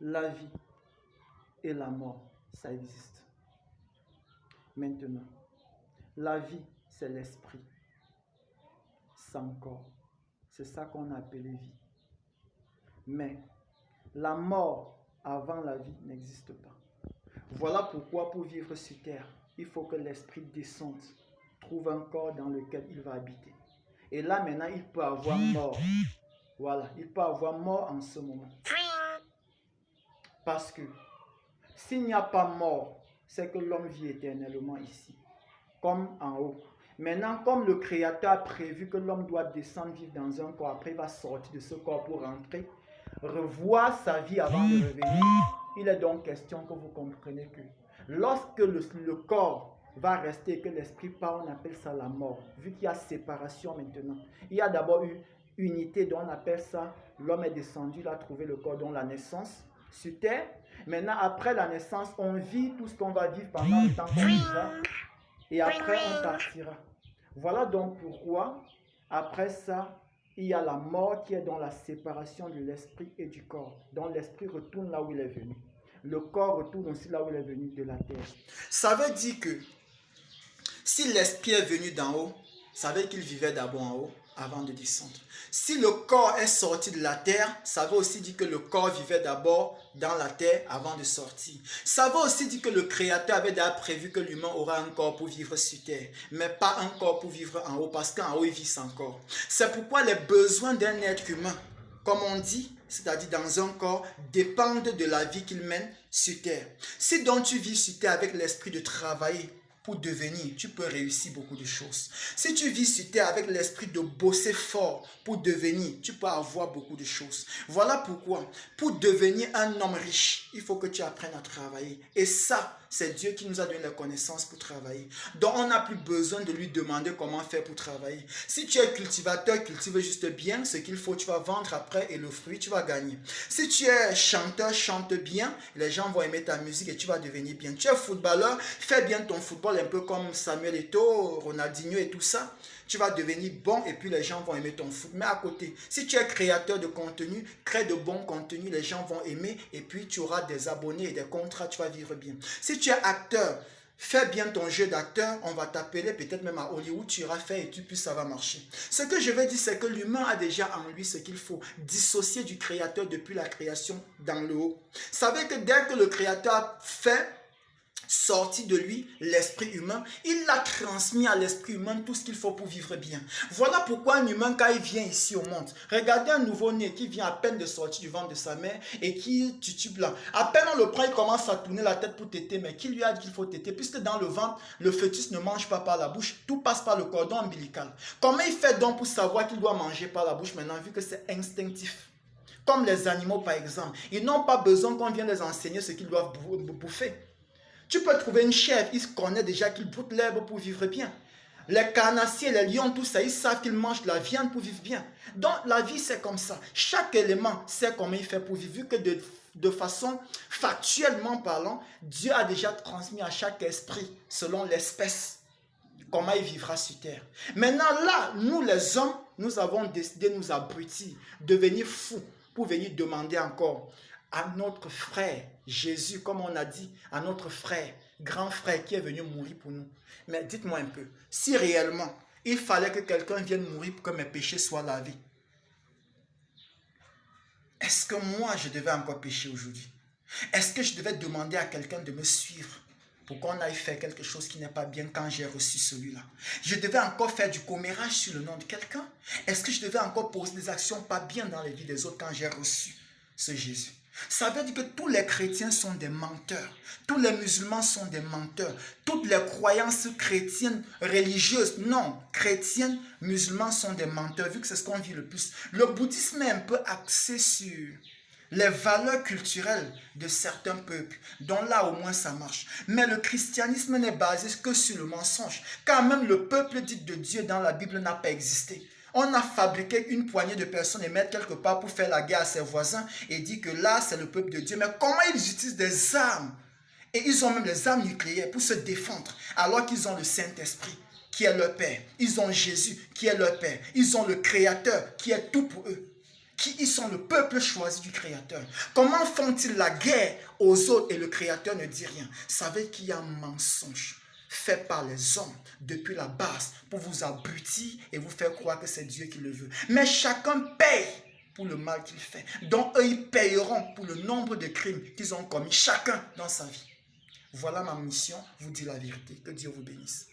la vie et la mort, ça existe. Maintenant, la vie, c'est l'esprit, sans corps. C'est ça qu'on appelle vie. Mais la mort avant la vie n'existe pas. Voilà pourquoi pour vivre sur terre, il faut que l'esprit descende, trouve un corps dans lequel il va habiter. Et là maintenant, il peut avoir mort. Voilà, il peut avoir mort en ce moment. Parce que s'il n'y a pas mort, c'est que l'homme vit éternellement ici, comme en haut. Maintenant, comme le Créateur a prévu que l'homme doit descendre vivre dans un corps, après il va sortir de ce corps pour rentrer, revoir sa vie avant de revenir, il est donc question que vous compreniez que lorsque le corps va rester et que l'esprit part, on appelle ça la mort. Vu qu'il y a séparation maintenant, il y a d'abord une unité dont on appelle ça, l'homme est descendu, il a trouvé le corps, dont la naissance sur terre. Maintenant, après la naissance, on vit tout ce qu'on va vivre pendant le temps qu'on vivra. Et après, on partira. Voilà donc pourquoi, après ça, il y a la mort qui est dans la séparation de l'esprit et du corps. Donc l'esprit retourne là où il est venu. Le corps retourne aussi là où il est venu, de la terre. Ça veut dire que si l'esprit est venu d'en haut, ça veut dire qu'il vivait d'abord en haut avant de descendre. Si le corps est sorti de la terre, ça veut aussi dire que le corps vivait d'abord dans la terre avant de sortir. Ça veut aussi dire que le Créateur avait déjà prévu que l'humain aura un corps pour vivre sur terre, mais pas un corps pour vivre en haut, parce qu'en haut il vit sans corps. C'est pourquoi les besoins d'un être humain, comme on dit, c'est-à-dire dans un corps, dépendent de la vie qu'il mène sur terre. Si donc tu vis sur terre avec l'esprit de travailler, pour devenir, tu peux réussir beaucoup de choses. Si tu vis sur terre avec l'esprit de bosser fort pour devenir, tu peux avoir beaucoup de choses. Voilà pourquoi, pour devenir un homme riche, il faut que tu apprennes à travailler. Et ça, c'est Dieu qui nous a donné la connaissance pour travailler. Donc, on n'a plus besoin de lui demander comment faire pour travailler. Si tu es cultivateur, cultive juste bien ce qu'il faut, tu vas vendre après et le fruit, tu vas gagner. Si tu es chanteur, chante bien, les gens vont aimer ta musique et tu vas devenir bien. Tu es footballeur, fais bien ton football, un peu comme Samuel Eto'o, Ronaldinho et tout ça. Tu vas devenir bon et puis les gens vont aimer ton foot. Mais à côté, si tu es créateur de contenu, crée de bons contenus, les gens vont aimer et puis tu auras des abonnés et des contrats, tu vas vivre bien. Si tu es acteur, fais bien ton jeu d'acteur, on va t'appeler peut-être même à Hollywood, tu iras faire et puis ça va marcher. Ce que je veux dire, c'est que l'humain a déjà en lui ce qu'il faut, dissocier du créateur depuis la création dans le haut. Ça veut dire que dès que le créateur a fait sorti de lui l'esprit humain, il a transmis à l'esprit humain tout ce qu'il faut pour vivre bien. Voilà pourquoi un humain, quand il vient ici au monde, regardez un nouveau-né qui vient à peine de sortir du ventre de sa mère et qui titube là. À peine on le prend, il commence à tourner la tête pour téter, mais qui lui a dit qu'il faut téter? Puisque dans le ventre, le fœtus ne mange pas par la bouche, tout passe par le cordon ombilical. Comment il fait donc pour savoir qu'il doit manger par la bouche maintenant, vu que c'est instinctif? Comme les animaux par exemple, ils n'ont pas besoin qu'on vienne les enseigner ce qu'ils doivent bouffer. Tu peux trouver une chèvre, ils connaissent déjà qu'ils broutent l'herbe pour vivre bien. Les carnassiers, les lions, tout ça, ils savent qu'ils mangent de la viande pour vivre bien. Donc la vie c'est comme ça. Chaque élément sait comment il fait pour vivre. Vu que de façon factuellement parlant, Dieu a déjà transmis à chaque esprit, selon l'espèce, comment il vivra sur terre. Maintenant là, nous les hommes, nous avons décidé de nous abrutir, devenir fous, pour venir demander encore à notre frère Jésus, comme on a dit, à notre frère, grand frère qui est venu mourir pour nous. Mais dites-moi un peu, si réellement il fallait que quelqu'un vienne mourir pour que mes péchés soient lavés, est-ce que moi je devais encore pécher aujourd'hui? Est-ce que je devais demander à quelqu'un de me suivre pour qu'on aille faire quelque chose qui n'est pas bien quand j'ai reçu celui-là? Je devais encore faire du commérage sur le nom de quelqu'un? Est-ce que je devais encore poser des actions pas bien dans les vies des autres quand j'ai reçu ce Jésus? Ça veut dire que tous les chrétiens sont des menteurs. Tous les musulmans sont des menteurs. Toutes les croyances chrétiennes, religieuses, non, chrétiennes, musulmans sont des menteurs, vu que c'est ce qu'on vit le plus. Le bouddhisme est un peu axé sur les valeurs culturelles de certains peuples, dont là au moins ça marche. Mais le christianisme n'est basé que sur le mensonge, car même le peuple dit de Dieu dans la Bible n'a pas existé. On a fabriqué une poignée de personnes et mettre quelque part pour faire la guerre à ses voisins et dire que là c'est le peuple de Dieu. Mais comment ils utilisent des armes? Et ils ont même les armes nucléaires pour se défendre, alors qu'ils ont le Saint-Esprit qui est leur Père. Ils ont Jésus qui est leur Père. Ils ont le Créateur qui est tout pour eux, qui ils sont le peuple choisi du Créateur. Comment font-ils la guerre aux autres et le Créateur ne dit rien? Savez qu'il y a un mensonge fait par les hommes depuis la base pour vous abrutir et vous faire croire que c'est Dieu qui le veut. Mais chacun paye pour le mal qu'il fait. Donc eux, ils payeront pour le nombre de crimes qu'ils ont commis, chacun dans sa vie. Voilà ma mission, vous dire la vérité. Que Dieu vous bénisse.